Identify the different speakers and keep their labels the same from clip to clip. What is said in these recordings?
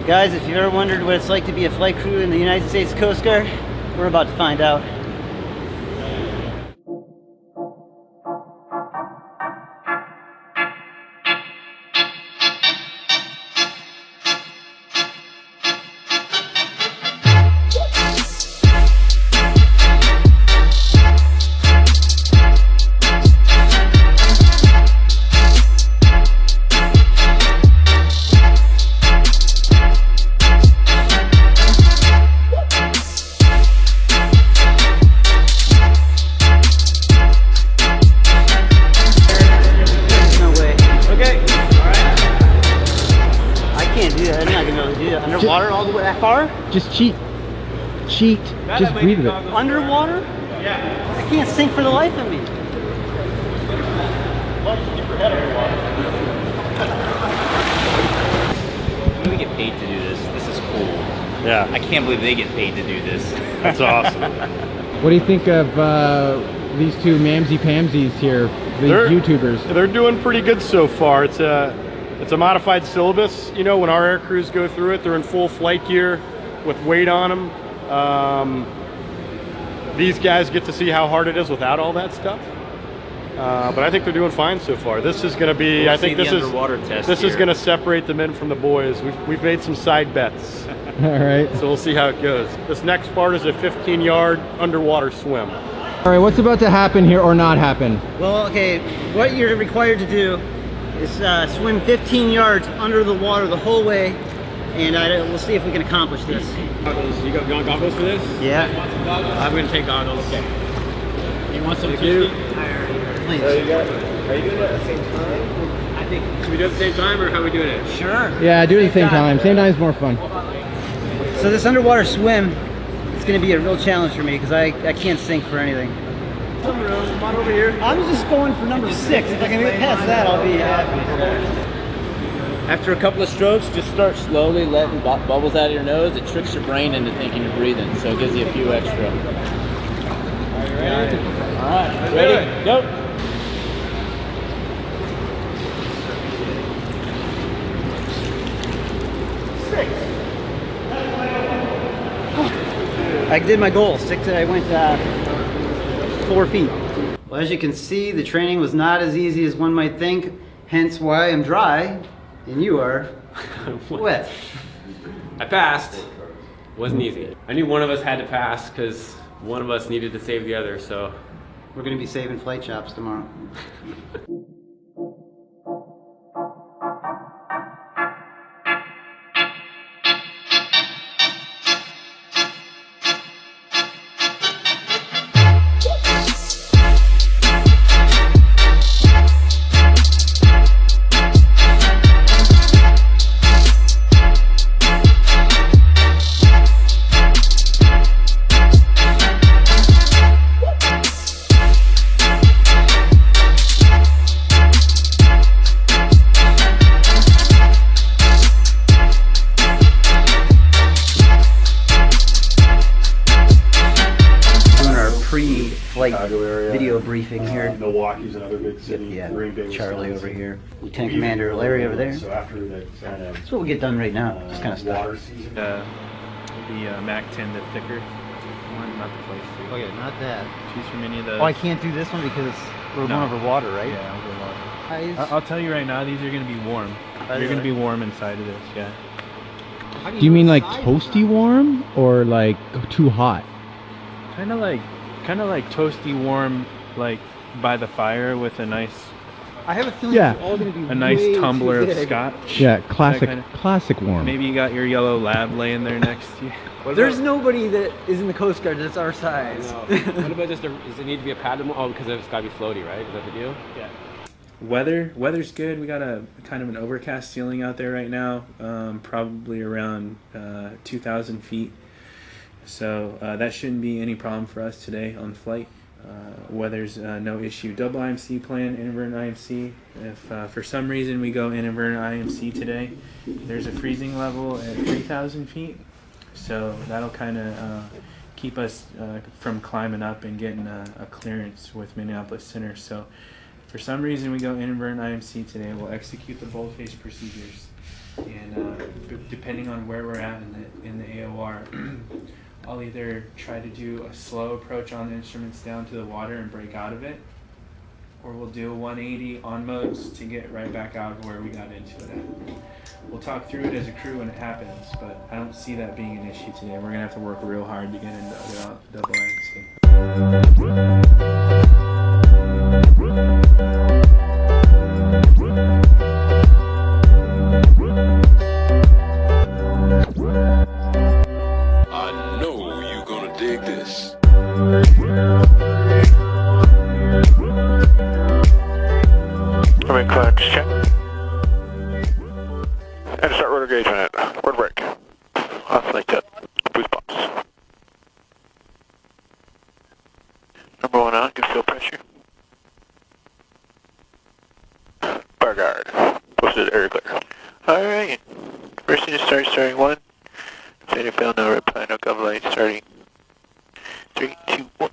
Speaker 1: Guys, if you've ever wondered what it's like to be a flight crew in the United States Coast Guard, we're about to find out. Underwater all the way that far?
Speaker 2: Just cheat. Just breathe it.
Speaker 1: Underwater?
Speaker 3: Yeah.
Speaker 1: I can't sink for the life of me.
Speaker 3: We get paid to do this. This is cool.
Speaker 4: Yeah.
Speaker 3: I can't believe they get paid to do this.
Speaker 4: That's awesome.
Speaker 2: What do you think of these two mamsy-pamsies here, these YouTubers?
Speaker 4: They're doing pretty good so far. It's a modified syllabus. You know, when our air crews go through it, they're in full flight gear with weight on them. These guys get to see how hard it is without all that stuff. But I think they're doing fine so far. This is going to be, I think this is going to separate the men from the boys. We've made some side bets.
Speaker 2: All right.
Speaker 4: So we'll see how it goes. This next part is a 15-yard underwater swim.
Speaker 2: All right, what's about to happen here or not happen?
Speaker 1: Well, okay, what you're required to do is swim 15 yards under the water the whole way, and we'll see if we can accomplish this.
Speaker 5: Goggles. You want goggles for this?
Speaker 1: Yeah.
Speaker 5: I'm going to take goggles. Okay. You want some
Speaker 1: Please.
Speaker 5: Are you doing it at the same time? I think. Should we do it at the same time, or how are we doing it?
Speaker 1: Sure.
Speaker 2: Yeah, do it at the same time. Same time is more fun.
Speaker 1: So this underwater swim is going to be a real challenge for me because I can't sink for anything.
Speaker 5: Come on over here.
Speaker 1: I'm just going for number 6. If I can get past that, I'll be happy.
Speaker 6: After a couple of strokes, just start slowly letting bubbles out of your nose. It tricks your brain into thinking you're breathing, so it gives you a few extra.
Speaker 5: Are you ready?
Speaker 6: All right, ready? Go.
Speaker 1: I did my goal. I went 4 feet. Well, as you can see, the training was not as easy as one might think, hence why I'm dry and you are wet.
Speaker 5: I passed. Wasn't easy. I knew one of us had to pass because one of us needed to save the other, so.
Speaker 1: We're going to be saving flight chops tomorrow. Video briefing here.
Speaker 4: Milwaukee's another big city.
Speaker 1: Yeah,
Speaker 4: Green Bay,
Speaker 1: Charlie over here. Lieutenant Commander Larry over there.
Speaker 4: So after that,
Speaker 1: That's what we get done right now. Just kind of stuff.
Speaker 4: water season.
Speaker 7: The Mac 10, the thicker one, not the Flight Suit.
Speaker 1: Okay, not that.
Speaker 7: Choose from any of those.
Speaker 1: Oh, I can't do this one because we're going over water, right?
Speaker 7: Yeah, over water. I'll tell you right now, these are going to be warm. You're going to be warm inside of this, yeah.
Speaker 2: Do you mean like toasty warm or like too hot?
Speaker 7: Kind of like toasty warm, like by the fire with a nice.
Speaker 1: I have a feeling
Speaker 2: Yeah.
Speaker 1: it's all going to be
Speaker 7: A nice
Speaker 1: way
Speaker 7: tumbler
Speaker 1: too
Speaker 7: of
Speaker 1: big.
Speaker 7: scotch.
Speaker 2: Yeah, classic,
Speaker 7: kinda-
Speaker 2: classic warm.
Speaker 7: Maybe you got your yellow lab laying there next to you.
Speaker 1: There's nobody that is in the Coast Guard that's our size.
Speaker 5: What about does it need to be a paddle? Oh, because it's got to be floaty, right? Is that the deal?
Speaker 7: Yeah. Weather's good. We got a kind of an overcast ceiling out there right now, probably around 2,000 feet. So that shouldn't be any problem for us today on flight. Weather's no issue. Double IMC plan, inadvertent IMC. If for some reason we go inadvertent IMC today, there's a freezing level at 3,000 feet. So that'll kind of keep us from climbing up and getting a clearance with Minneapolis Center. So for some reason we go inadvertent IMC today, we'll execute the boldface procedures. And depending on where we're at in the AOR, I'll either try to do a slow approach on the instruments down to the water and break out of it, or we'll do a 180 on modes to get right back out of where we got into it at. We'll talk through it as a crew when it happens, but I don't see that being an issue today. We're gonna have to work real hard to get into double ANC.
Speaker 8: I know you're gonna dig this.
Speaker 9: Coming clear, just check. And start rotor gauge on it. Rotor brake. Off like that. Boost box. Number 1 out, good fuel pressure. Bar guard. Posted air clear. Alright. First engine starting 1. Failure fail, no reply, no gov light, starting 3, 2, 1.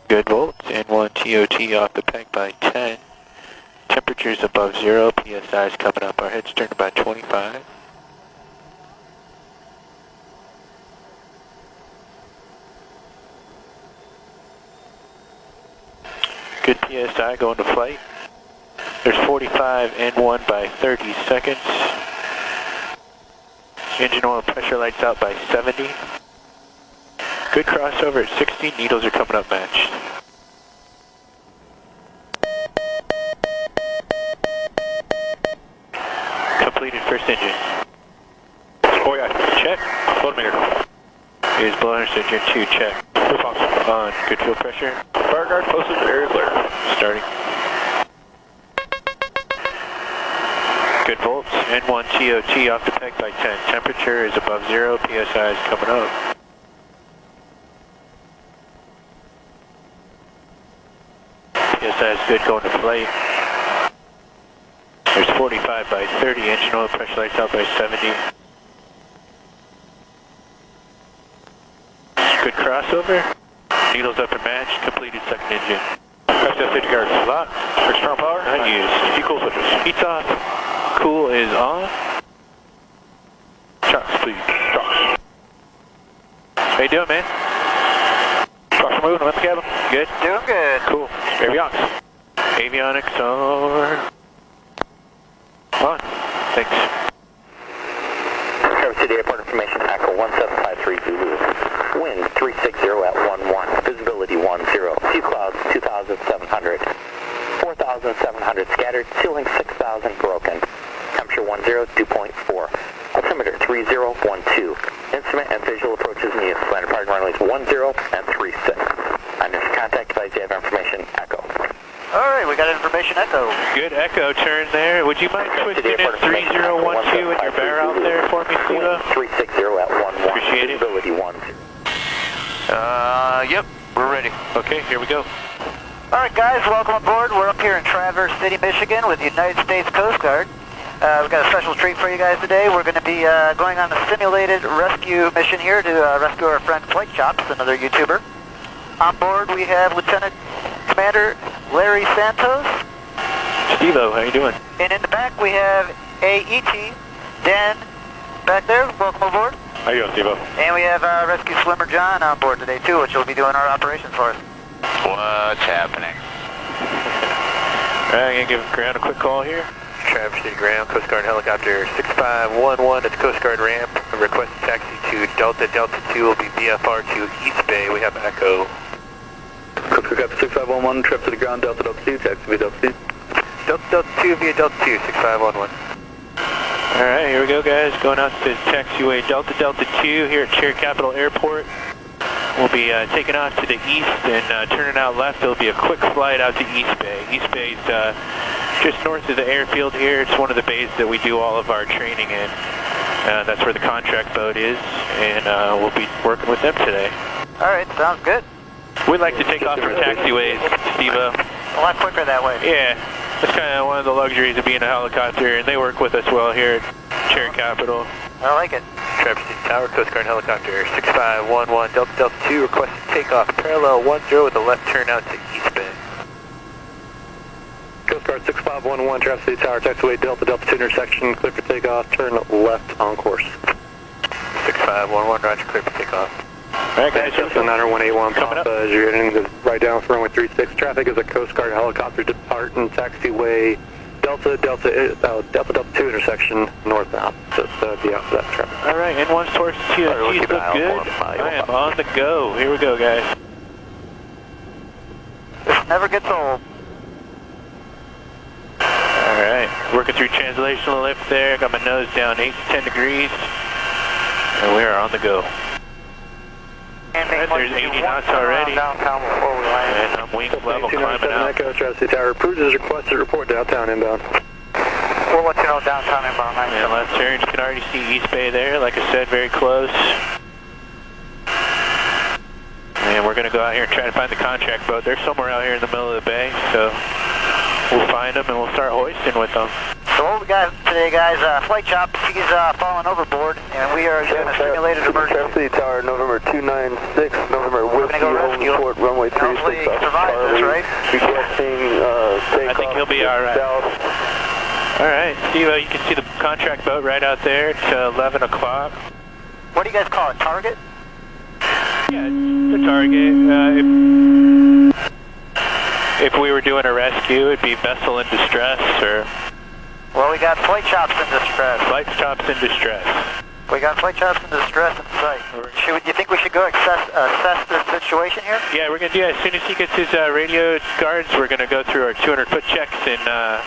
Speaker 9: Good volts, and 1 TOT off the peg by 10. Temperatures above 0, PSI is coming up. Our head's turned about 25. Good PSI going to flight. There's 45 N1 by 30 seconds. Engine oil pressure lights out by 70. Good crossover at 60, needles are coming up matched. Completed first engine. Oh yeah, check. Photometer. Here's blower engine 2, check. On, good fuel pressure. Fire guard posted, area clear. Starting. Good volts, N1 TOT off the peg by 10. Temperature is above 0, PSI is coming up. PSI is good going to flight. There's 45 by 30, engine oil pressure lights out by 70. Good crossover. Needles up and matched, completed second engine. Press safety guards. Lock. External power. Not used. Cool switches. Heat's off. Cool is on. Shocks, please. Shocks. How you doing, man? Shocks are moving. Left cabin. Good? Doing good. Cool. Avionics. Avionics are on. Thanks.
Speaker 10: Traverse City Airport information, Echo 1753 Zulu. Wind 360 at 11. Visibility 10. Few clouds 2,700. 4,700 scattered. Ceiling 6,000 broken. Temperature 10, dew point 4. Altimeter 3012. Instrument and visual approaches needed. Landing parking runways 10 and 36. On this contact device, you have information, Echo.
Speaker 11: Alright, we got information, Echo.
Speaker 9: Good Echo turn there. Would you mind switching in 3012 and your bear out there for me, Steve?
Speaker 10: 360 at 11.
Speaker 9: Appreciate it.
Speaker 10: Visibility 10.
Speaker 9: Yep, we're ready. Okay, here we go.
Speaker 11: Alright guys, welcome aboard. We're up here in Traverse City, Michigan with the United States Coast Guard. We've got a special treat for you guys today. We're going to be going on a simulated rescue mission here to rescue our friend Flight Chops, another YouTuber. On board we have Lieutenant Commander Larry Santos.
Speaker 9: Steve-O, how you doing?
Speaker 11: And in the back we have AET Dan back there. Welcome aboard.
Speaker 9: How you doing, Steve-O?
Speaker 11: And we have Rescue Swimmer John on board today too, which will be doing our operations for us.
Speaker 9: What's happening? Alright, I'm going to give Ground a quick call here. Traverse City Ground, Coast Guard helicopter 6511 at the Coast Guard ramp. A request taxi to Delta 2 will be VFR to East Bay. We have Echo.
Speaker 10: Coast Guard 6511, trip to the ground, Delta 2, taxi via Delta 2.
Speaker 9: Delta 2 via Delta 2, 6511. Alright, here we go guys, going out to taxiway Delta 2 here at Cherry Capital Airport. We'll be taking off to the east and turning out left. There'll be a quick flight out to East Bay. East Bay's just north of the airfield here. It's one of the bays that we do all of our training in. That's where the contract boat is, and we'll be working with them today.
Speaker 11: Alright, sounds good.
Speaker 9: We'd like to take off from taxiways, Steve-O.
Speaker 11: A lot quicker that way.
Speaker 9: Yeah, that's kind of one of the luxuries of being a helicopter, and they work with us well here at Cherry Capital.
Speaker 11: I like it.
Speaker 9: Traverse City Tower, Coast Guard helicopter 6511, Delta 2, requested takeoff parallel 10 with a left turn out to East Bay. Coast Guard 6511, Traverse City Tower, taxiway Delta 2 intersection, clear for takeoff, turn left on course. 6511, roger, clear for takeoff.
Speaker 5: Alright guys,
Speaker 9: Delta 9181 Papa, as you're heading right down for runway 36. Traffic is a Coast Guard helicopter departing taxiway Delta 2 intersection northbound. Just be out for that traffic.
Speaker 5: Alright, N1 towards TOG, look good. I am on the go. Here we go, guys.
Speaker 11: This never gets old.
Speaker 5: Alright, working through translational lift there. Got my nose down 8 to 10 degrees. And we are on the go. Alright, there's 80 knots already.
Speaker 11: Downtown before we land.
Speaker 5: And I'm wing level climbing out.
Speaker 9: Echo, Traverse City Tower. Cruise is requested to report downtown inbound.
Speaker 11: We'll let you know downtown inbound.
Speaker 5: And left turn, you can already see East Bay there. Like I said, very close. And we're going to go out here and try to find the contract boat. They're somewhere out here in the middle of the bay, so we'll find them and we'll start hoisting with them.
Speaker 11: So what we got today, guys, Flight Chop, she's fallen overboard, and we are doing a simulated emergency.
Speaker 9: Traverse City Tower, November 296, November Whiskey,
Speaker 11: go rescue him.
Speaker 9: Port, runway 36.
Speaker 11: Hopefully he survives this, right?
Speaker 9: Requesting takeoff.
Speaker 5: I think he'll be alright. Alright, Steve, you can see the contract boat right out there. It's 11 o'clock.
Speaker 11: What do you guys call it, target?
Speaker 5: Yeah, the target. If we were doing a rescue, it'd be vessel in distress, or...
Speaker 11: Well, we got Flight Chops in distress.
Speaker 5: Flight Chops in distress.
Speaker 11: We got Flight Chops in distress in sight. You think we should go assess the situation here?
Speaker 5: Yeah, we're going to do that. As soon as he gets his radio guards, we're going to go through our 200-foot checks, and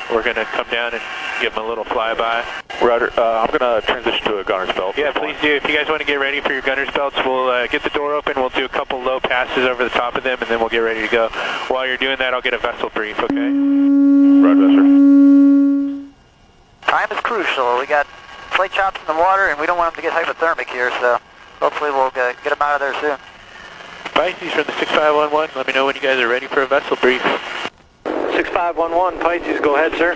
Speaker 5: we're going to come down and give him a little flyby.
Speaker 9: Roger. I'm going to transition to a gunner's belt.
Speaker 5: Yeah, please do. If you guys want to get ready for your gunner's belts, we'll get the door open. We'll do a couple low passes over the top of them, and then we'll get ready to go. While you're doing that, I'll get a vessel brief, okay?
Speaker 9: Roger, sir.
Speaker 11: Time is crucial. We got Flight Chops in the water, and we don't want them to get hypothermic here, so hopefully we'll get them out of there soon.
Speaker 5: Pisces from the 6511, let me know when you guys are ready for a vessel brief.
Speaker 9: 6511, Pisces, go ahead, sir.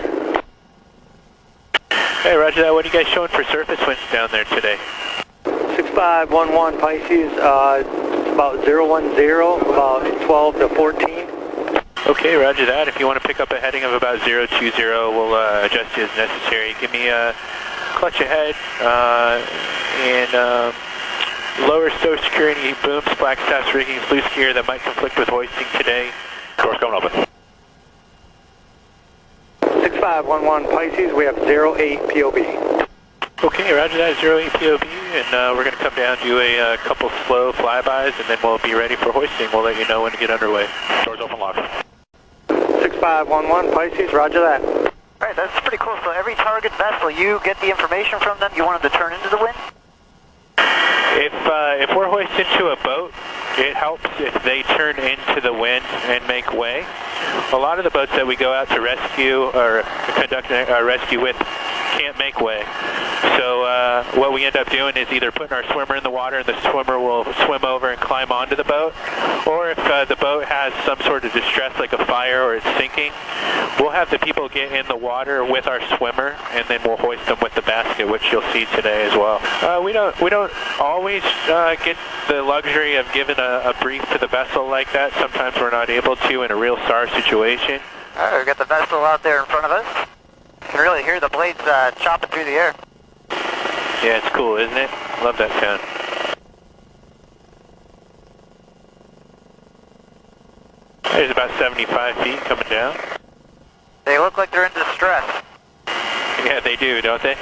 Speaker 5: Hey, roger that. What are you guys showing for surface winds down there today?
Speaker 9: 6511, Pisces, about 010, about 12 to 14.
Speaker 5: Okay, roger that. If you want to pick up a heading of about 020, we'll adjust you as necessary. Give me a clutch ahead and lower stow security booms, black staffs, rigging, loose gear that might conflict with hoisting today.
Speaker 9: Course coming open. 6511 Pisces, we have 08 POB.
Speaker 5: Okay, roger that, 08 POB, and we're going to come down, do a couple slow flybys, and then we'll be ready for hoisting. We'll let you know when to get underway.
Speaker 9: Doors open, lock. 6511 Pisces, roger that.
Speaker 11: All right, that's pretty cool. So every target vessel, you get the information from them, you want them to turn into the wind?
Speaker 5: If we're hoisted to a boat, it helps if they turn into the wind and make way. A lot of the boats that we go out to rescue or conduct a rescue with can't make way. So what we end up doing is either putting our swimmer in the water and the swimmer will swim over and climb onto the boat, or if the boat has some sort of distress like a fire or it's sinking, we'll have the people get in the water with our swimmer and then we'll hoist them with the basket, which you'll see today as well. We don't always get the luxury of giving a brief to the vessel like that. Sometimes we're not able to in a real SAR situation.
Speaker 11: All right, we've got the vessel out there in front of us. You can really hear the blades chopping through the air.
Speaker 5: Yeah, it's cool, isn't it? Love that sound. There's about 75 feet coming down.
Speaker 11: They look like they're in distress.
Speaker 5: Yeah, they do, don't they?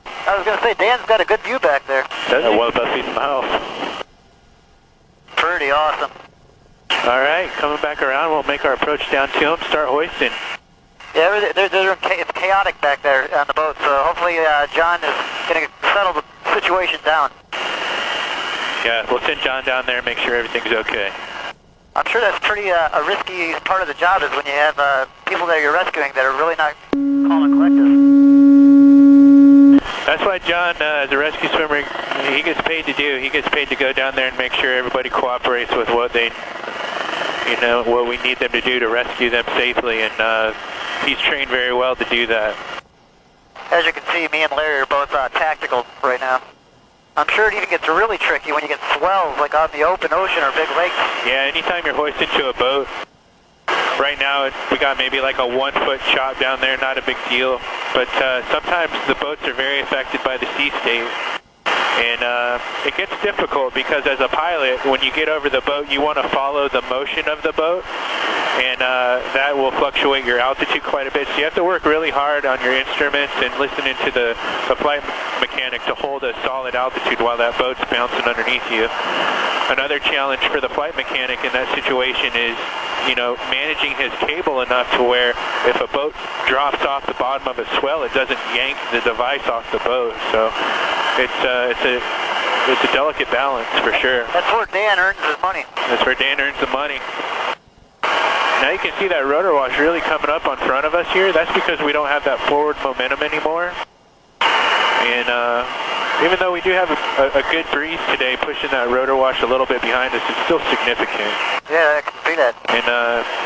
Speaker 11: I was going to say, Dan's got a good view back there.
Speaker 5: Does he? One of the best views in the house.
Speaker 11: Pretty awesome.
Speaker 5: All right, coming back around, we'll make our approach down to them, start hoisting.
Speaker 11: Yeah, it's chaotic back there on the boat, so hopefully John is going to settle the situation down.
Speaker 5: Yeah, we'll send John down there and make sure everything's okay.
Speaker 11: I'm sure that's pretty a risky part of the job is when you have people that you're rescuing that are really not calm and collected.
Speaker 5: That's why John, as a rescue swimmer, he gets paid to do. He gets paid to go down there and make sure everybody cooperates with what they, what we need them to do to rescue them safely, and he's trained very well to do that.
Speaker 11: As you can see, me and Larry are both tactical right now. I'm sure it even gets really tricky when you get swells like on the open ocean or big lakes.
Speaker 5: Yeah, anytime you're hoisted to a boat, right now we got maybe like a 1 foot chop down there, not a big deal. But sometimes the boats are very affected by the sea state. And it gets difficult because as a pilot, when you get over the boat, you want to follow the motion of the boat. And that will fluctuate your altitude quite a bit. So you have to work really hard on your instruments and listening to the flight mechanic to hold a solid altitude while that boat's bouncing underneath you. Another challenge for the flight mechanic in that situation is, you know, managing his cable enough to where if a boat drops off the bottom of a swell, it doesn't yank the device off the boat. So it's a delicate balance for sure.
Speaker 11: That's where Dan earns his money.
Speaker 5: That's where Dan earns the money. Now you can see that rotor wash really coming up on front of us here. That's because we don't have that forward momentum anymore. And even though we do have a good breeze today, pushing that rotor wash a little bit behind us, it's still significant.
Speaker 11: Yeah, I can see that.
Speaker 5: And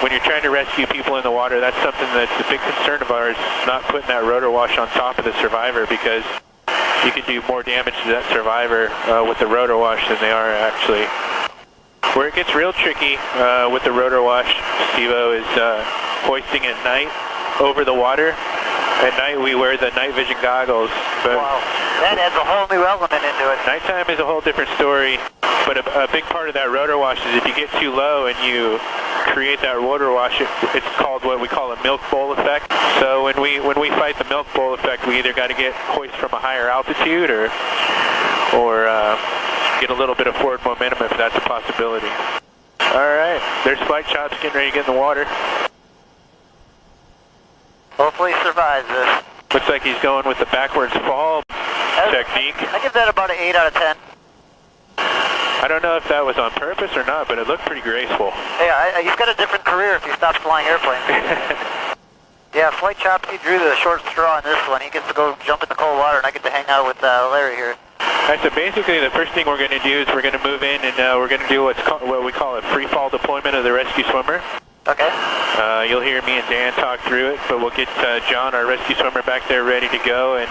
Speaker 5: when you're trying to rescue people in the water, that's something that's a big concern of ours, not putting that rotor wash on top of the Survivor, because you could do more damage to that Survivor with the rotor wash than they are actually. Where it gets real tricky with the rotor wash, Steve-O, is hoisting at night over the water. At night we wear the night vision goggles. But
Speaker 11: wow, that adds a whole new element into it.
Speaker 5: Nighttime is a whole different story, but a big part of that rotor wash is if you get too low and you create that rotor wash, it's called what we call a milk bowl effect. So when we fight the milk bowl effect, we either got to get hoist from a higher altitude or get a little bit of forward momentum if that's a possibility. All right, there's Flight Chops getting ready to get in the water.
Speaker 11: Hopefully he survives this.
Speaker 5: Looks like he's going with the backwards fall technique.
Speaker 11: I give that about an 8 out of 10.
Speaker 5: I don't know if that was on purpose or not, but it looked pretty graceful.
Speaker 11: Yeah, he's got a different career if he stops flying airplanes. Yeah, Flight Chops, he drew the short straw in this one. He gets to go jump in the cold water, and I get to hang out with Larry here.
Speaker 5: All right, so basically the first thing we're going to do is we're going to move in and we're going to do what we call a free fall deployment of the rescue swimmer.
Speaker 11: Okay.
Speaker 5: You'll hear me and Dan talk through it, but we'll get John, our rescue swimmer, back there ready to go, and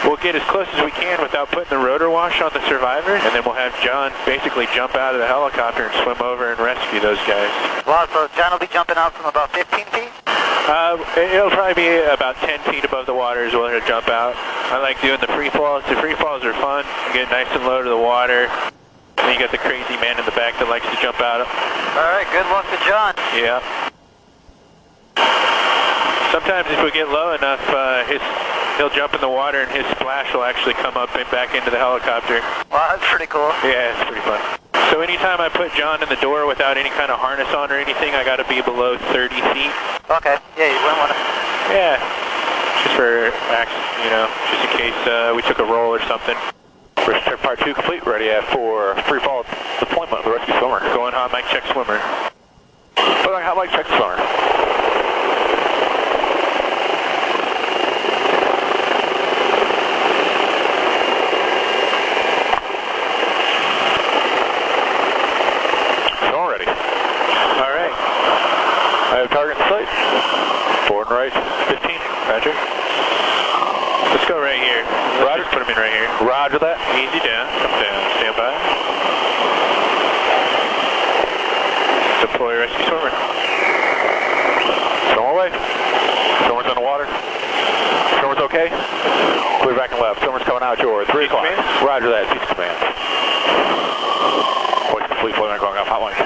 Speaker 5: we'll get as close as we can without putting the rotor wash on the Survivor, and then we'll have John basically jump out of the helicopter and swim over and rescue those guys.
Speaker 11: Wow, so John will be jumping out from about 15 feet?
Speaker 5: It'll probably be about 10 feet above the water is where he'll jump out. I like doing the free falls. The free falls are fun. You get nice and low to the water. And you got the crazy man in the back that likes to jump out.
Speaker 11: All right, good luck to John.
Speaker 5: Yeah. Sometimes if we get low enough, he'll jump in the water and his splash will actually come up and back into the helicopter.
Speaker 11: Wow, that's pretty cool.
Speaker 5: Yeah, it's pretty fun. So anytime I put John in the door without any kind of harness on or anything, I got to be below 30 feet.
Speaker 11: Okay, yeah, you wouldn't want to...
Speaker 5: Yeah, just for, you know, just in case we took a roll or something.
Speaker 12: Risk check part 2 complete, ready for free fall deployment of the rescue swimmer.
Speaker 5: Going hot mic check swimmer.
Speaker 12: Going hot mic check swimmer. Swimmer ready.
Speaker 5: All right.
Speaker 12: I have target in sight. Forward and right, 15. Roger.
Speaker 5: Let's go right here. Let's just put him in right here.
Speaker 12: Roger that.
Speaker 5: Easy down. Come down. Stand by. Deploy rescue swimmer.
Speaker 12: Swimmer away. Swimmer's in the water. Swimmer's okay. Clear back and left. Swimmer's coming out your 3 o'clock. Roger that. Cease command. Hoist complete. Deployment going off hotline.
Speaker 11: I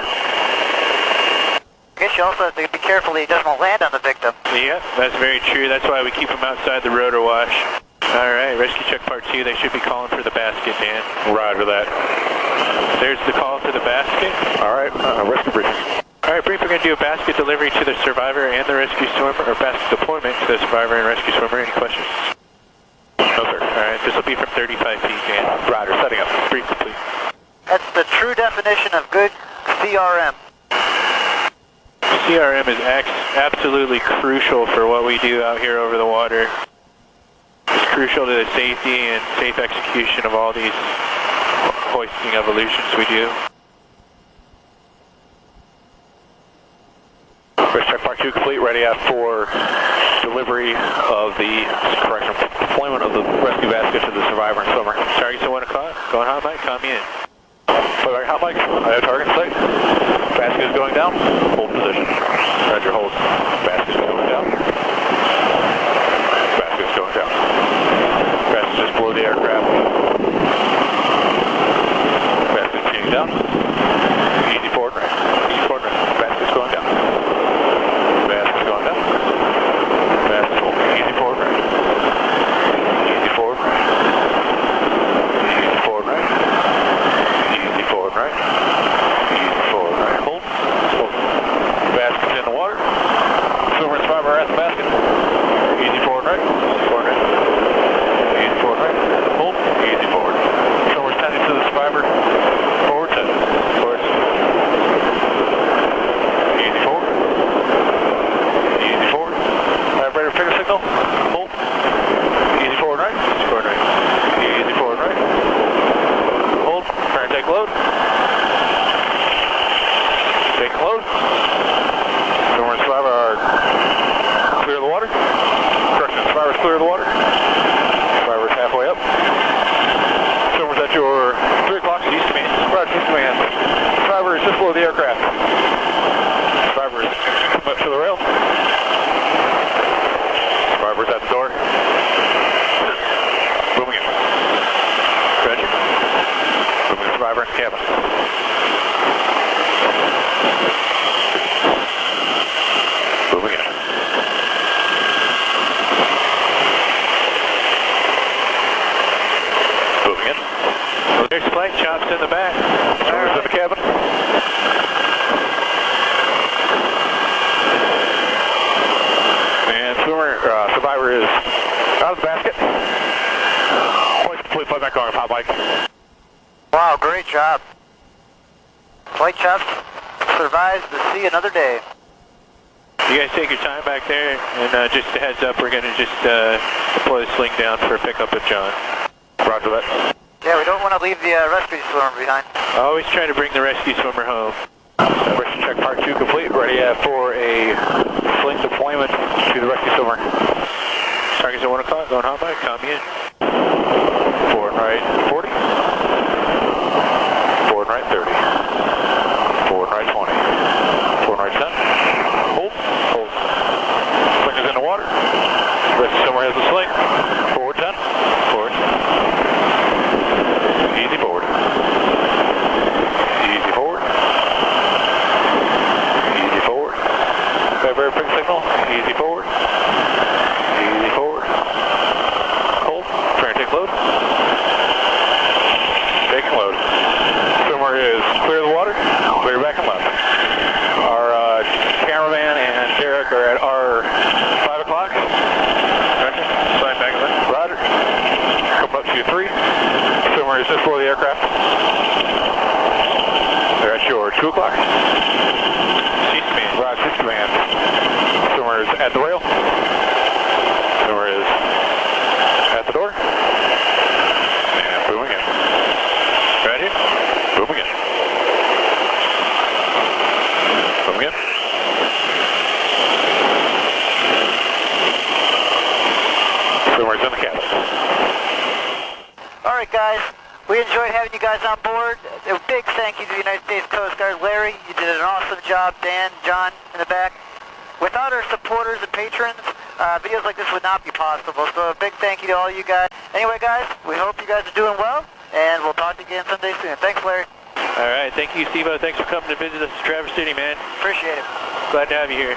Speaker 11: guess you also have to be careful that he doesn't land on the victim.
Speaker 5: Yeah, that's very true. That's why we keep him outside the rotor wash. All right, rescue check part 2. They should be calling for the basket, Dan.
Speaker 12: Roger that.
Speaker 5: There's the call for the basket.
Speaker 12: All right, rescue briefing.
Speaker 5: All right, brief. We're going to do a basket delivery to the Survivor and the rescue swimmer, or basket deployment to the Survivor and rescue swimmer. Any questions?
Speaker 12: No, sir.
Speaker 5: All right, this will be from 35 feet, Dan.
Speaker 12: Roger, setting up.
Speaker 5: Brief complete.
Speaker 11: That's the true definition of good CRM.
Speaker 5: CRM is absolutely crucial for what we do out here over the water. It's crucial to the safety and safe execution of all these hoisting evolutions we do.
Speaker 12: Risk check part 2 complete, ready for delivery of the, correction, deployment of the rescue basket to the survivor and swimmer.
Speaker 5: Target's at 1 o'clock. Going hot, Mike. Calm me in.
Speaker 12: Playback hot mic. I have target in sight. Basket is going down. Hold position. Roger, hold. Basket is going down. Basket is going down. Basket just below the aircraft. Basket is getting down. Easy forward right. Easy forward right. Basket is going down. Basket is going down. Basket is holding. Easy forward right. Easy forward right. Easy forward right. Easy forward right. Easy forward right. Hold. Hold. Basket's in the water. Swimmer and survivor are at the basket. Easy forward right. Easy forward right. Easy forward right. Hold. Easy forward. Swimmer's tending to the survivor. Forward 10. Forward. Easy forward. Easy forward. Vibrator figure signal. Hold. Easy forward right. Easy forward right. Easy forward right. Hold. Try and take load. Take load. Swimmer and survivor are clear of the water. Correction, survivor's clear of the water. Survivor's halfway up. Swimmer's at your 3 o'clock east of me. Roger, east of me. Survivor is just below the aircraft. Survivor is up to the rail. Survivor's at the door. Booming in. Roger. Booming the survivor in the cabin. Moving in. Moving in.
Speaker 5: Well, there's flight chops in the back.
Speaker 12: Swimmer's in the cabin. And survivor is out of the basket. Point complete, playback on hot mic.
Speaker 11: Wow, great job. Flight Chops survives to see another day.
Speaker 5: You guys take your time back there, and just a heads up, we're going to just deploy the sling down for pickup of John.
Speaker 12: Roger that.
Speaker 11: Yeah, we don't want to leave the rescue swimmer behind.
Speaker 5: Always trying to bring the rescue swimmer home.
Speaker 12: Separation check part 2 complete. Ready for a sling deployment to the rescue swimmer.
Speaker 5: Target's at 1 o'clock. Going hot mic. Calm me in.
Speaker 12: Forward and right 40. Forward and right 30. Forward and right 20. Forward and right 10. Hold. Hold. Sling is in the water. Rescue swimmer has the sling. Forward 10. Forward. Easy forward. Easy forward. Easy forward. Very big signal. Easy forward. Easy forward. Hold. Try and take load. Taking load. Swimmer is clear of the water. Clear back and left. Our cameraman and Derek are at our 5 o'clock. Roger. Slide back and left. Roger. Coming up to you 3. Swimmer is just below the aircraft. They're at your 2 o'clock.
Speaker 5: Cease command.
Speaker 12: Roger, cease command. Swimmer is at the rail. Swimmer is at the door. And booming in. Right here. Booming in. Booming in. Swimmer's in the cabin.
Speaker 11: All right, guys. We enjoyed having you guys on board. A big thank you to the United States Coast Guard. Larry, you did an awesome job. Dan, John, in the back. Without our supporters and patrons, videos like this would not be possible. So a big thank you to all you guys. Anyway, guys, we hope you guys are doing well, and we'll talk to you again someday soon. Thanks, Larry.
Speaker 5: All right. Thank you, Steve-O. Thanks for coming to visit us in Traverse City, man.
Speaker 11: Appreciate it.
Speaker 5: Glad to have you here.